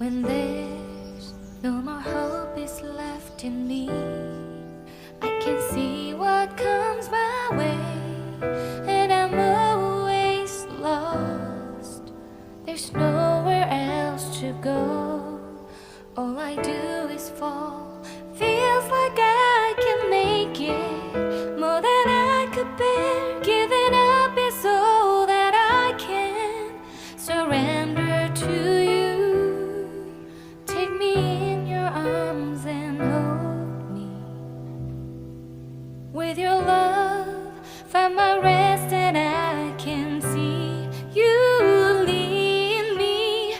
When there's no more hope is left in me, I can see what comes my way, and I'm always lost. There's nowhere else to go. All I do is fall. Feels like I can make it more than I could bear. Giving up is all that I can surrender to you. Take me in your arms and hold me. With your love, find my rest, and I can see you lead me.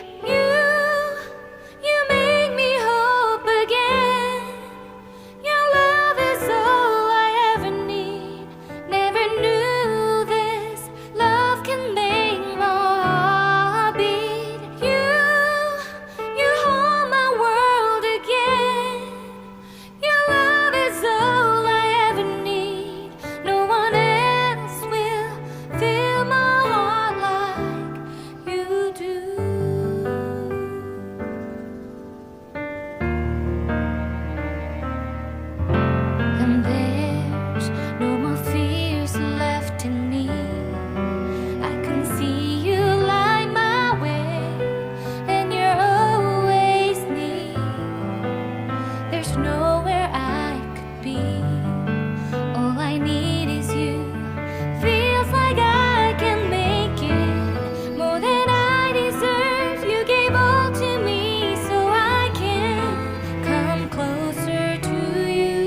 You make me hope again. Your love is all I ever need. Never knew this love can make my heart beat. You hold my world again. Your love is all I ever need. No one else will fill my heart like you do. And there's no more fears left in me. I can see you light my way, and you're always near. There's nowhere I could be. All I need is you. Feels like I can make it more than I deserve. You gave all to me so I can come closer to you.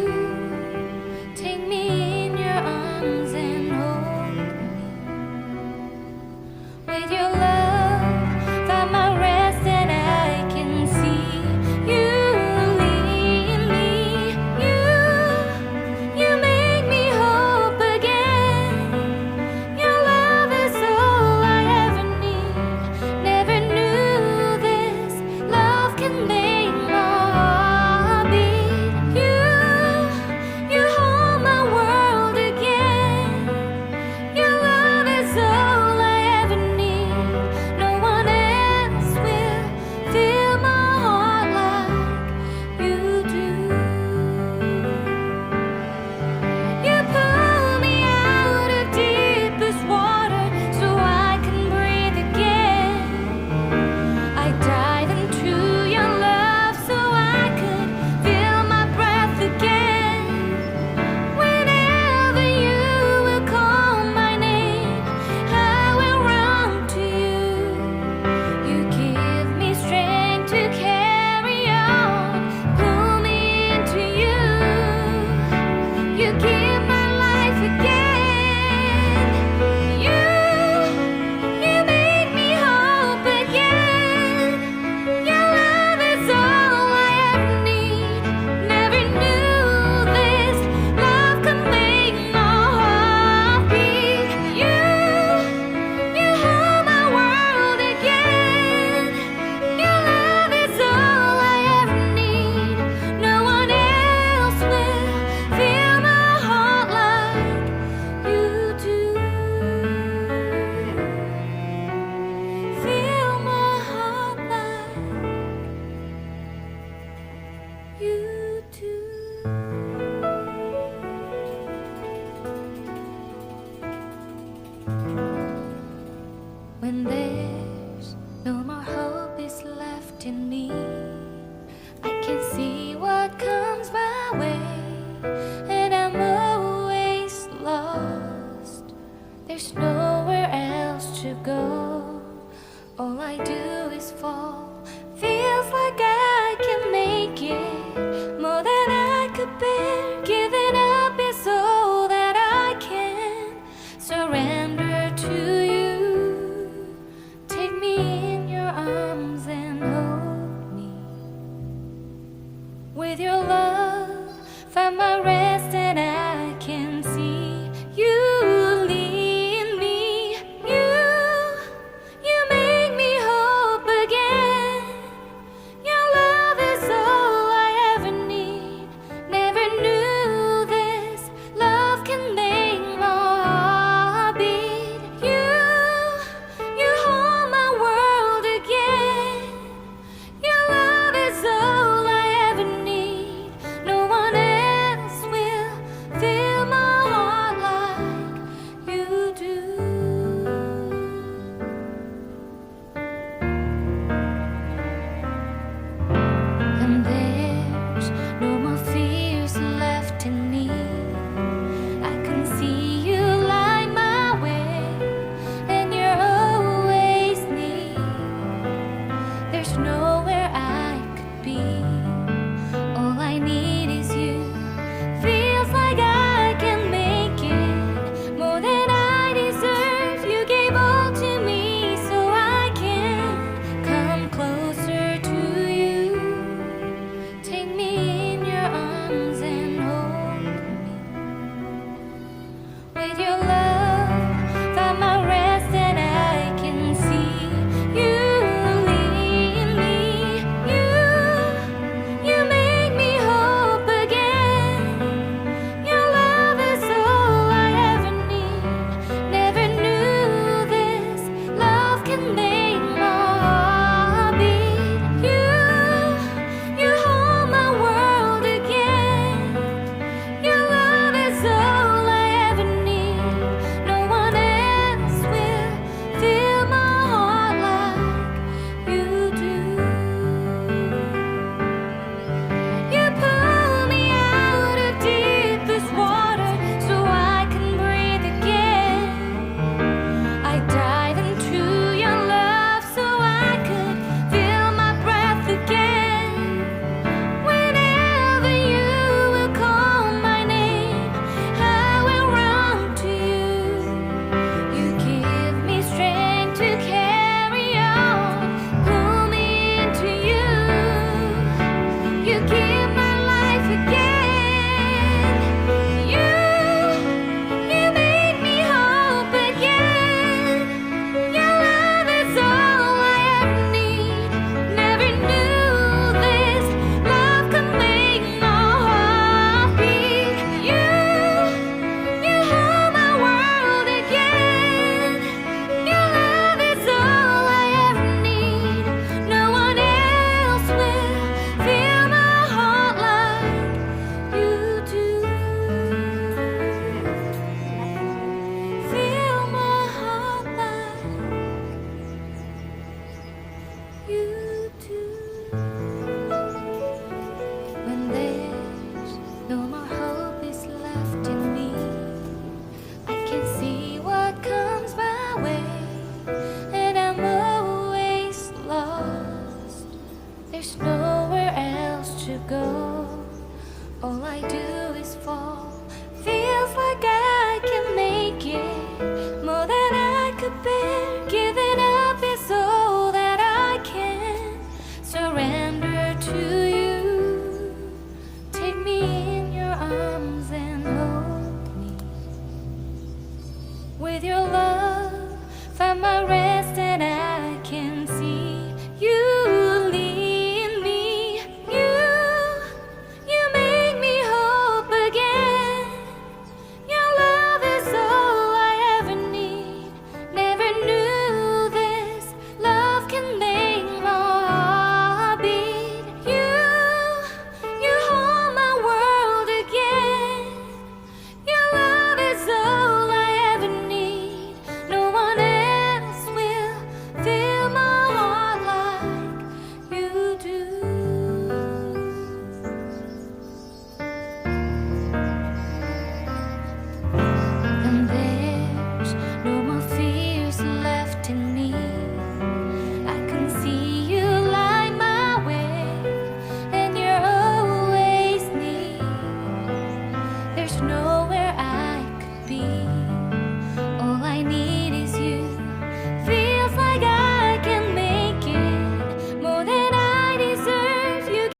Take me in your arms and hold me. With your love, find my rest, and I can see you lead me. You make me hope again. Your love is all I ever need. Never knew this love can make my heart beat. You hold my world again. Your love is all I ever need. No one else will fill my heart like you do. You pull me out of deepest water so I can breathe again. I dive into your love so I could feel my breath again. Whenever you will call my name, I will run to you. You give me strength to carry on. Pull me into you. You give my life again. You make me hope again. Your love is all I ever need. Never knew this love could make my heart beat. You hold my world again. Your love is all I ever need. No one else will fill my heart like you do. Fill my heart like you do. When there's no more hope is left in me, I can see what comes my way, and I'm always lost. There's nowhere else to go. All I do is fall. Feels like I can make it more than I could bear. Giving up is all that I can surrender to you. Take me in your arms and hold me. With your love, find my rest, and I can see you lead me. You make me hope again. There's nowhere else to go. All I do is fall. Feels like I can make it more than I could bear. Giving up is all that I can surrender to you. Take me in your arms and hold me. With your love, find my rest and I can see you lead me. You make me hope again. Your love is all I ever need. Never knew this love can make my heart beat. You hold my world again. Your love is all I ever need. No one else will fill my heart like you do.